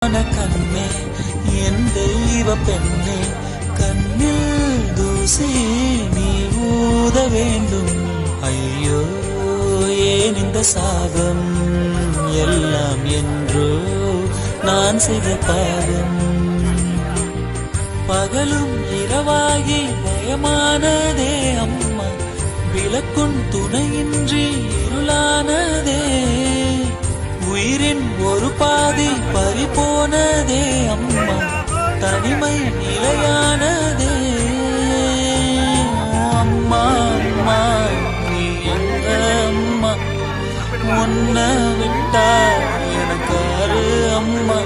கண்ணே என் தெய்வ பெண்ணே, கண்ணில் தூசி நீ ஊத வேண்டும். ஐயோ ஏன் இந்த சாபம் எல்லாம் என்றோ நான் செய்த பாவம். பகலும் இரவாகி பயமானதே அம்மா, விளக்குன் துணையின்றி இருளானதே. உயிரின் ஒரு பாதி பறிபோனதே அம்மா, தனிமை நிலையானதே. அம்மா அம்மா நீ எங்க அம்மா, உன்னை விட்டா எனக்கு அரு அம்மா.